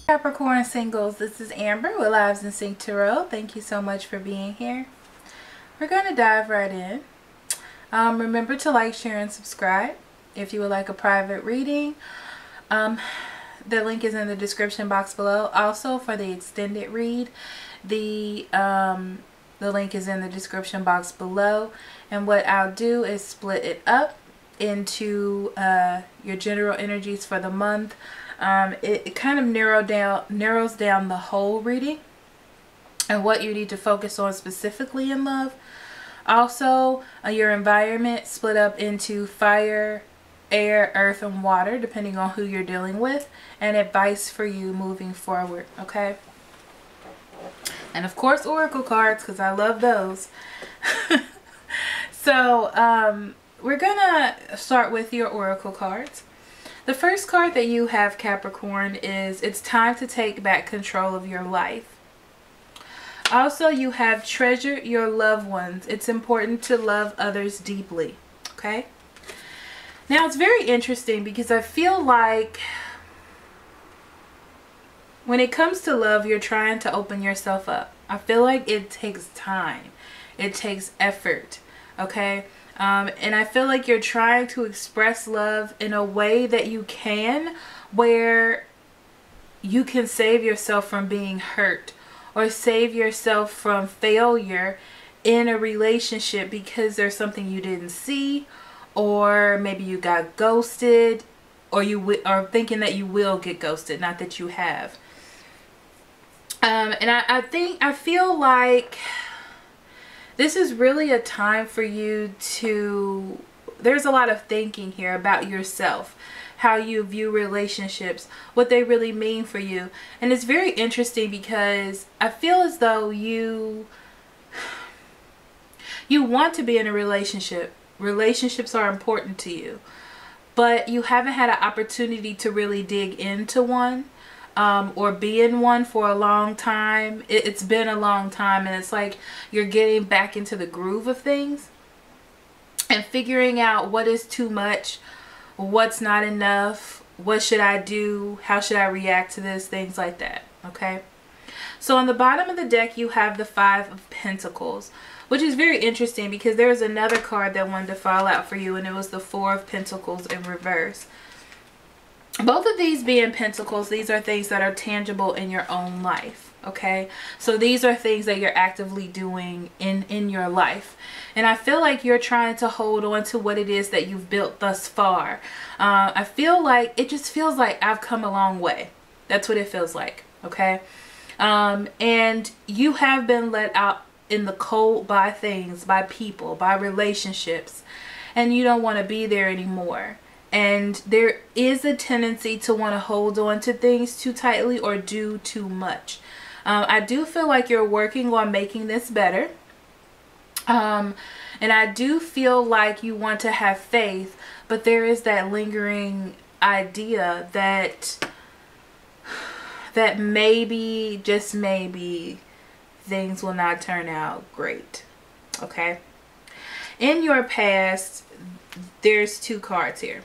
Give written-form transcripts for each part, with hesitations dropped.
Capricorn singles, this is Amber with Lives in Sync Tarot. Thank you so much for being here. We're going to dive right in. Remember to like, share, and subscribe. If you would like a private reading, the link is in the description box below. Also, for the extended read, the link is in the description box below. And what I'll do is split it up into your general energies for the month. It kind of narrows down the whole reading and what you need to focus on specifically in love. Also, your environment split up into fire, air, earth, and water, depending on who you're dealing with, and advice for you moving forward, okay? And of course, oracle cards, because I love those. So, we're gonna start with your oracle cards. The first card that you have, Capricorn, is it's time to take back control of your life. Also, you have treasure your loved ones. It's important to love others deeply. Okay? Now, it's very interesting because I feel like when it comes to love, you're trying to open yourself up. I feel like it takes time. It takes effort. Okay? And I feel like you're trying to express love in a way that you can, where you can save yourself from being hurt or save yourself from failure in a relationship because there's something you didn't see, or maybe you got ghosted, or you are thinking that you will get ghosted, not that you have. And I feel like this is really a time for you to, there's a lot of thinking here about yourself, how you view relationships, what they really mean for you. And it's very interesting because I feel as though you want to be in a relationship. Relationships are important to you, but you haven't had an opportunity to really dig into one. Or be in one for a long time. It's been a long time, and it's like you're getting back into the groove of things and figuring out what is too much, what's not enough, what should I do, how should I react to this, things like that. Okay, so on the bottom of the deck you have the Five of Pentacles, which is very interesting because there's another card that wanted to fall out for you, and it was the Four of Pentacles in reverse. Both of these being pentacles, these are things that are tangible in your own life, okay? So these are things that you're actively doing in your life. And I feel like you're trying to hold on to what it is that you've built thus far. I feel like, it just feels like I've come a long way. That's what it feels like, okay? And you have been let out in the cold by things, by people, by relationships, and you don't want to be there anymore. And there is a tendency to want to hold on to things too tightly or do too much. I do feel like you're working on making this better. And I do feel like you want to have faith, but there is that lingering idea that maybe, just maybe, things will not turn out great. Okay? In your past, there's two cards here.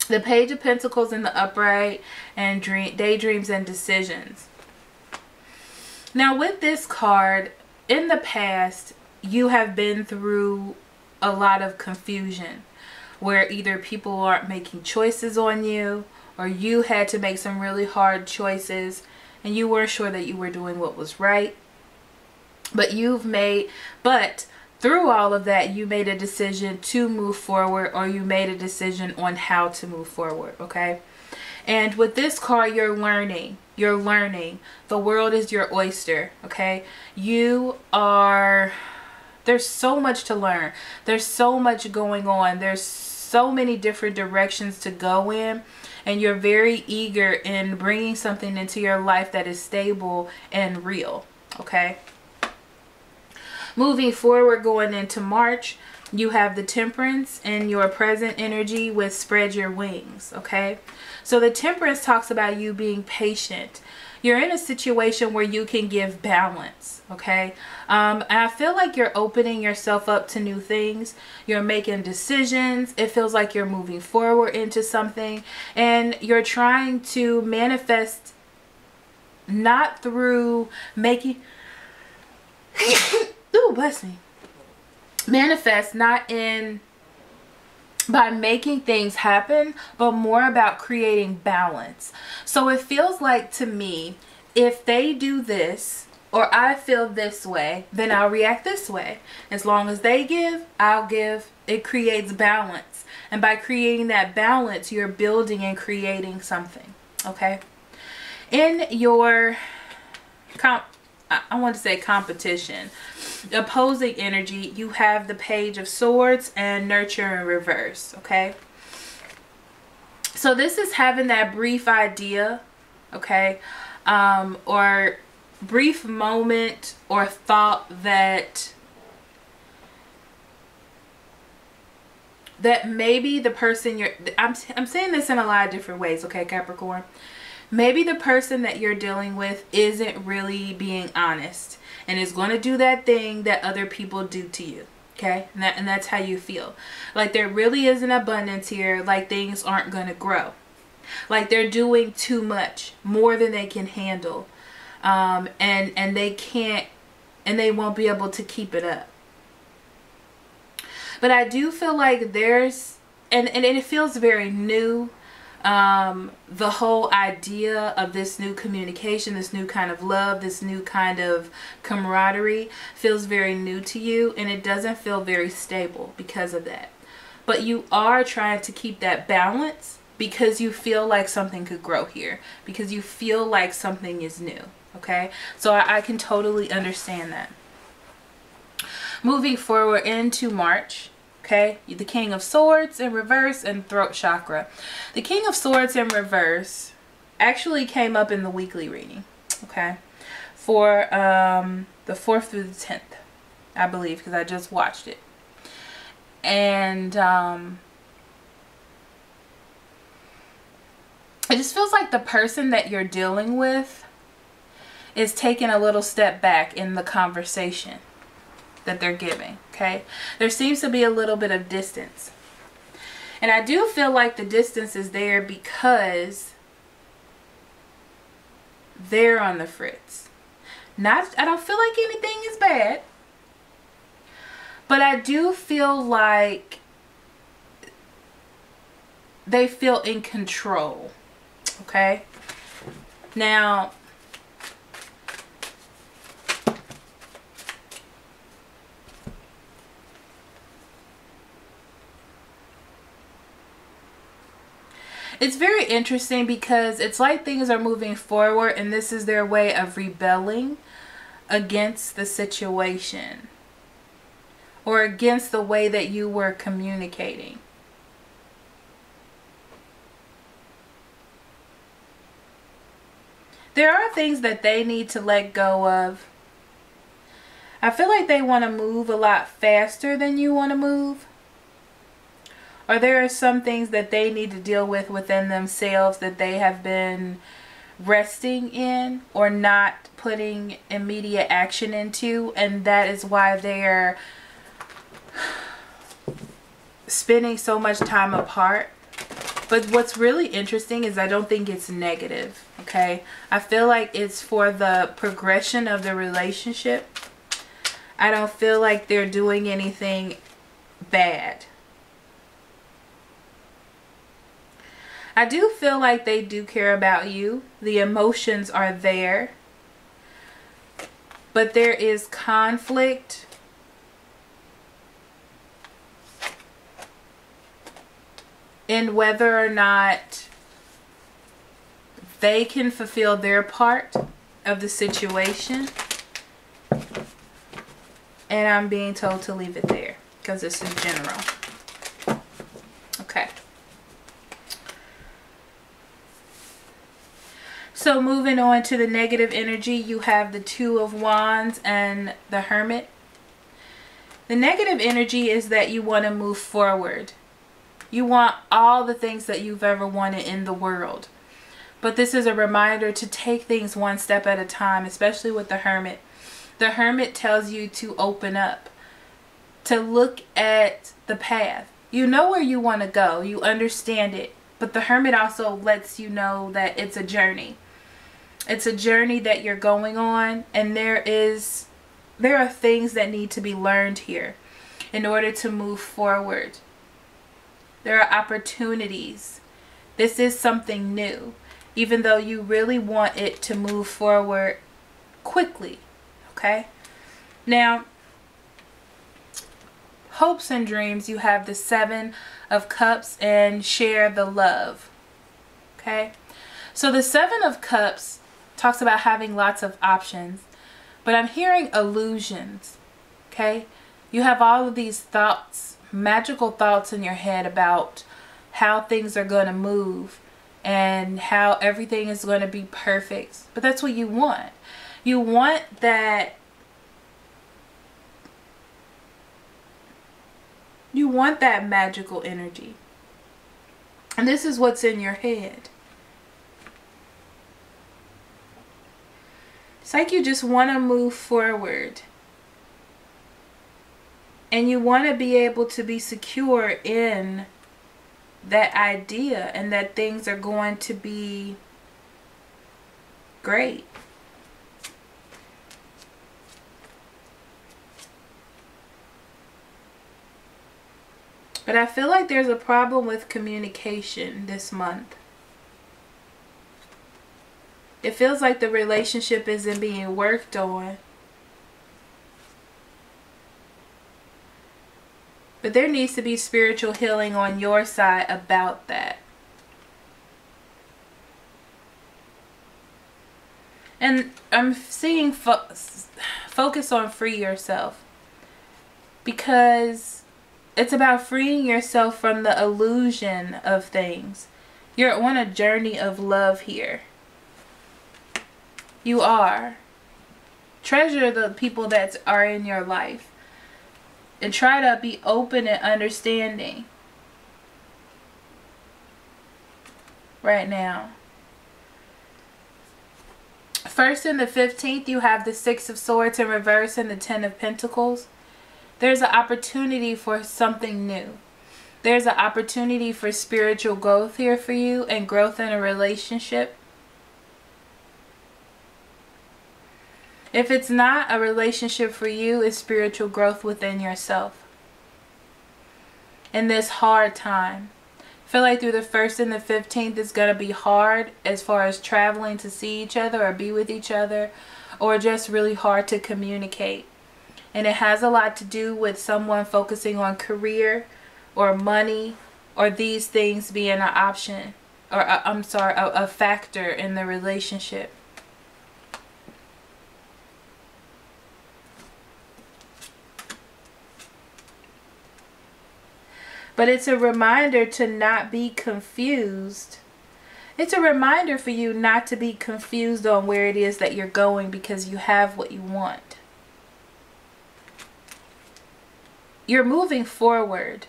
The Page of Pentacles in the upright, and daydreams and decisions. Now with this card, in the past, you have been through a lot of confusion where either people aren't making choices on you, or you had to make some really hard choices and you weren't sure that you were doing what was right. But through all of that, you made a decision to move forward, or you made a decision on how to move forward, okay? And with this card, you're learning. You're learning. The world is your oyster, okay? There's so much to learn. There's so much going on. There's so many different directions to go in. And you're very eager in bringing something into your life that is stable and real, okay? Moving forward, going into March, you have the Temperance in your present energy with Spread Your Wings, okay? So the Temperance talks about you being patient. You're in a situation where you can give balance, okay? And I feel like you're opening yourself up to new things. You're making decisions. It feels like you're moving forward into something, and you're trying to manifest not through making ooh, bless me. Manifest not in by making things happen, but more about creating balance. So it feels like to me, if they do this or I feel this way, then I'll react this way. As long as they give, I'll give. It creates balance. And by creating that balance, you're building and creating something. Okay? In your I want to say competition, opposing energy, you have the Page of Swords and Nurture in reverse. Okay, so this is having that brief idea, okay, or brief moment or thought that maybe the person I'm saying this in a lot of different ways, okay, Capricorn. Maybe the person that you're dealing with isn't really being honest and is going to do that thing that other people do to you. Okay. And that's how you feel. Like there really is an abundance here. Like things aren't going to grow. Like they're doing too much, more than they can handle. And they can't, and they won't be able to keep it up. But I do feel like there's, and it feels very new. The whole idea of this new communication, this new kind of love, this new kind of camaraderie feels very new to you, and it doesn't feel very stable because of that. But you are trying to keep that balance because you feel like something could grow here, because you feel like something is new. Okay, so I can totally understand that. Moving forward into March. Okay, the King of Swords in reverse and throat chakra. The King of Swords in reverse actually came up in the weekly reading. Okay, for the 4th through the 10th, I believe, because I just watched it. And it just feels like the person that you're dealing with is taking a little step back in the conversation that they're giving. Okay, there seems to be a little bit of distance, and I do feel like the distance is there because they're on the fritz. I don't feel like anything is bad, but I do feel like they feel in control. Okay, now it's very interesting because it's like things are moving forward and this is their way of rebelling against the situation or against the way that you were communicating. There are things that they need to let go of. I feel like they want to move a lot faster than you want to move. Or there are some things that they need to deal with within themselves that they have been resting in or not putting immediate action into. And that is why they're spending so much time apart. But what's really interesting is I don't think it's negative. Okay, I feel like it's for the progression of the relationship. I don't feel like they're doing anything bad. I do feel like they do care about you. The emotions are there. But there is conflict. In whether or not they can fulfill their part of the situation. And I'm being told to leave it there because this is general. Okay. So moving on to the negative energy, you have the Two of Wands and the Hermit. The negative energy is that you want to move forward. You want all the things that you've ever wanted in the world. But this is a reminder to take things one step at a time, especially with the Hermit. The Hermit tells you to open up, to look at the path. You know where you want to go. You understand it. But the Hermit also lets you know that it's a journey. It's a journey that you're going on, and there are things that need to be learned here in order to move forward. There are opportunities. This is something new, even though you really want it to move forward quickly. Okay? Now, hopes and dreams, you have the 7 of Cups and share the love. Okay? So the 7 of Cups talks about having lots of options, but I'm hearing illusions. Okay? You have all of these thoughts, magical thoughts in your head about how things are going to move and how everything is going to be perfect. But that's what you want. You want that. You want that magical energy. And this is what's in your head. It's like you just want to move forward. And you want to be able to be secure in that idea and that things are going to be great. But I feel like there's a problem with communication this month. It feels like the relationship isn't being worked on. But there needs to be spiritual healing on your side about that. And I'm seeing focus on free yourself. Because it's about freeing yourself from the illusion of things. You're on a journey of love here. You are. Treasure the people that are in your life. And try to be open and understanding. Right now. First and the 15th, you have the 6 of Swords in reverse and the 10 of Pentacles. There's an opportunity for something new. There's an opportunity for spiritual growth here for you and growth in a relationship. If it's not a relationship for you, it's spiritual growth within yourself. In this hard time. I feel like through the 1st and the 15th, it's going to be hard as far as traveling to see each other or be with each other, or just really hard to communicate. And it has a lot to do with someone focusing on career or money or these things being an option or a factor in the relationship. But it's a reminder to not be confused. It's a reminder for you not to be confused on where it is that you're going, because you have what you want. You're moving forward.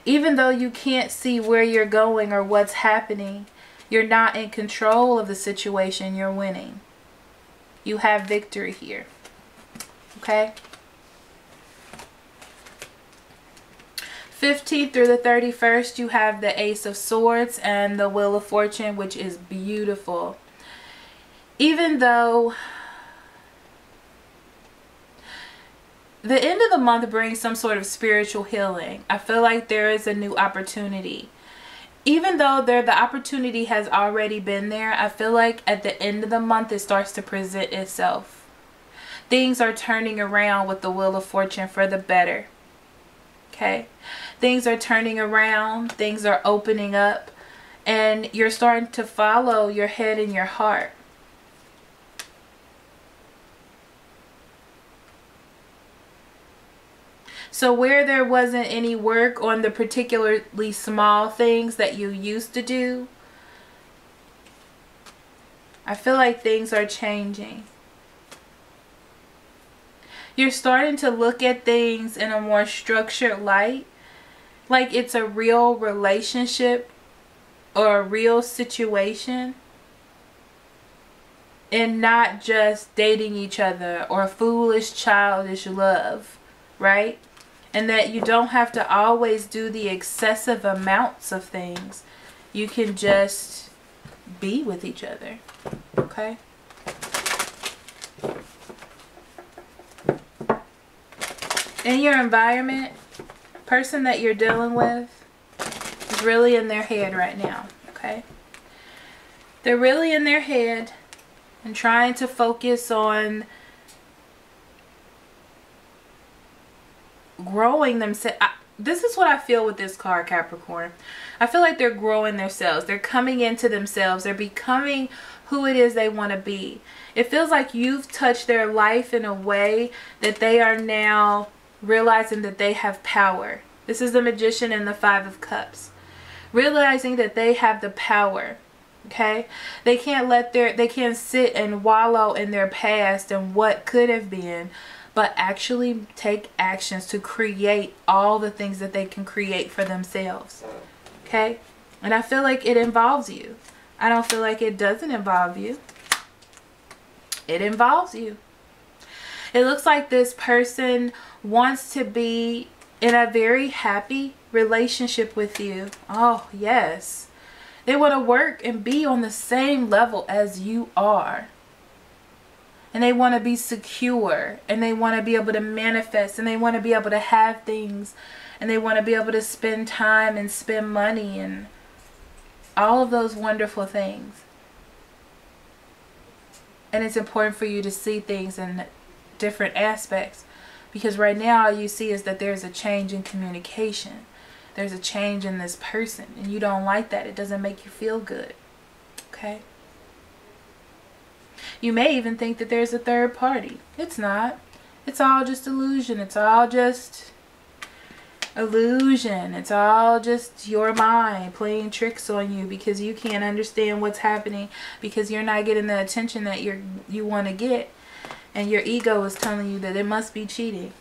Even though you can't see where you're going or what's happening, you're not in control of the situation. You're winning. You have victory here. Okay? 15th through the 31st, you have the Ace of Swords and the Wheel of Fortune, which is beautiful. Even though the end of the month brings some sort of spiritual healing, I feel like there is a new opportunity. Even though the opportunity has already been there, I feel like at the end of the month it starts to present itself. Things are turning around with the Wheel of Fortune for the better. Okay? Things are turning around, things are opening up, and you're starting to follow your head and your heart. So where there wasn't any work on the particularly small things that you used to do, I feel like things are changing. You're starting to look at things in a more structured light, like it's a real relationship or a real situation, and not just dating each other or foolish, childish love, right? And that you don't have to always do the excessive amounts of things. You can just be with each other. Okay? In your environment, person that you're dealing with is really in their head right now. Okay? They're really in their head and trying to focus on growing themselves. This is what I feel with this card, Capricorn. I feel like they're growing themselves. They're coming into themselves. They're becoming who it is they want to be. It feels like you've touched their life in a way that they are now realizing that they have power. This is the Magician and the Five of Cups. Realizing that they have the power. Okay? They can't sit and wallow in their past and what could have been, but actually take actions to create all the things that they can create for themselves. Okay? And I feel like it involves you. I don't feel like it doesn't involve you. It involves you. It looks like this person wants to be in a very happy relationship with you. Oh, yes. They want to work and be on the same level as you are. And they want to be secure. And they want to be able to manifest. And they want to be able to have things. And they want to be able to spend time and spend money. And all of those wonderful things. And it's important for you to see things in different aspects. Because right now all you see is that there's a change in communication. There's a change in this person. And you don't like that. It doesn't make you feel good. Okay? You may even think that there's a third party. It's not. It's all just illusion. It's all just illusion. It's all just your mind playing tricks on you because you can't understand what's happening, because you're not getting the attention that you want to get. And your ego is telling you that it must be cheating.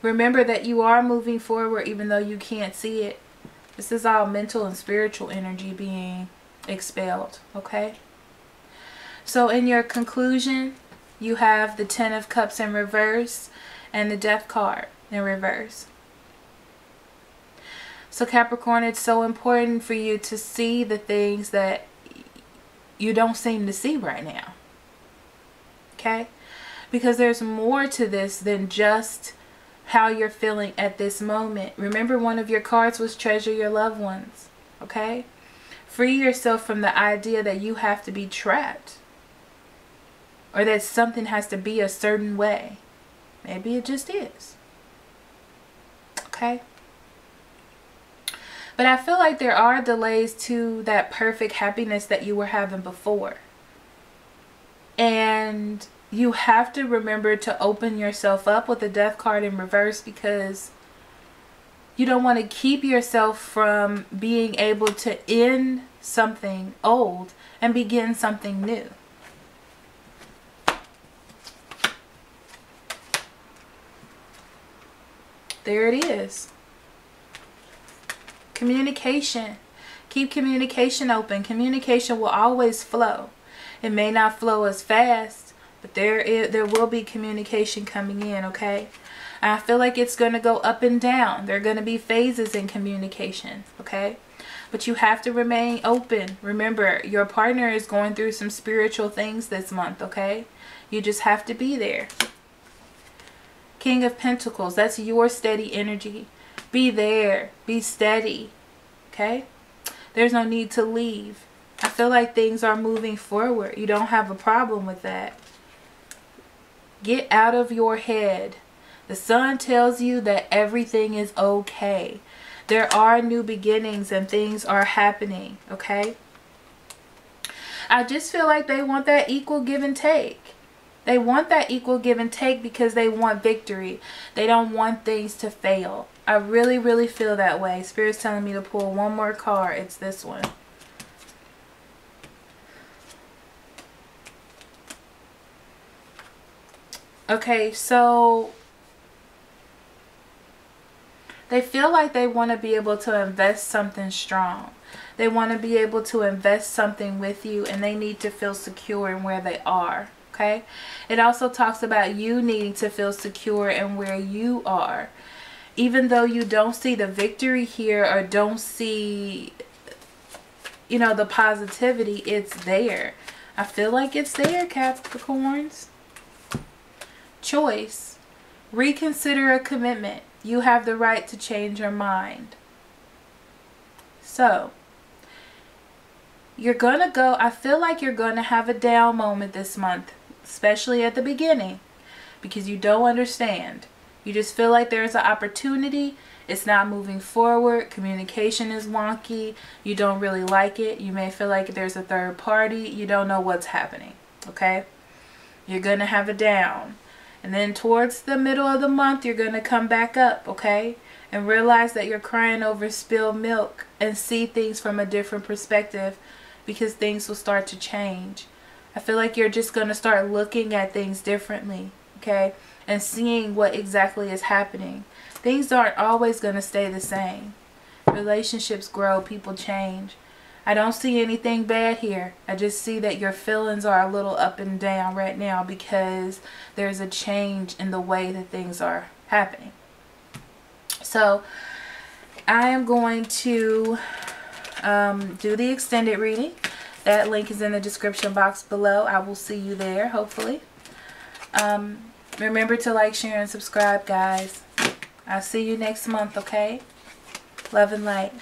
Remember that you are moving forward even though you can't see it. This is all mental and spiritual energy being expelled. Okay? So in your conclusion, you have the Ten of Cups in reverse and the Death card in reverse. So Capricorn, it's so important for you to see the things that you don't seem to see right now. Okay? Because there's more to this than just how you're feeling at this moment. Remember, one of your cards was treasure your loved ones. Okay? Free yourself from the idea that you have to be trapped. Or that something has to be a certain way. Maybe it just is. Okay? But I feel like there are delays to that perfect happiness that you were having before. And you have to remember to open yourself up with the Death card in reverse, because you don't want to keep yourself from being able to end something old and begin something new. There it is. Communication. Keep communication open. Communication will always flow. It may not flow as fast, but there will be communication coming in, okay? And I feel like it's going to go up and down. There are going to be phases in communication, okay? But you have to remain open. Remember, your partner is going through some spiritual things this month, okay? You just have to be there. King of Pentacles, that's your steady energy. Be there. Be steady. Okay? There's no need to leave. I feel like things are moving forward. You don't have a problem with that. Get out of your head. The sun tells you that everything is okay. There are new beginnings and things are happening. Okay? I just feel like they want that equal give and take. They want that equal give and take because they want victory. They don't want things to fail. I really, really feel that way. Spirit's telling me to pull one more card. It's this one. Okay, so they feel like they want to be able to invest something strong. They want to be able to invest something with you, and they need to feel secure in where they are. Okay? It also talks about you needing to feel secure in where you are. Even though you don't see the victory here or don't see you know, the positivity, it's there. I feel like it's there, Capricorns. Choice. Reconsider a commitment. You have the right to change your mind. So, you're going to go, I feel like you're going to have a down moment this month, especially at the beginning, because you don't understand. You just feel like there's an opportunity. It's not moving forward. Communication is wonky. You don't really like it. You may feel like there's a third party. You don't know what's happening. Okay? You're going to have a down. And then towards the middle of the month, you're going to come back up. Okay? And realize that you're crying over spilled milk and see things from a different perspective, because things will start to change. I feel like you're just going to start looking at things differently. Okay? And seeing what exactly is happening. Things aren't always going to stay the same. Relationships grow, people change. I don't see anything bad here. I just see that your feelings are a little up and down right now because there's a change in the way that things are happening. So I am going to do the extended reading. That link is in the description box below. I will see you there, hopefully. Remember to like, share, and subscribe, guys. I'll see you next month, okay? Love and light.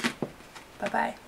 Bye-bye.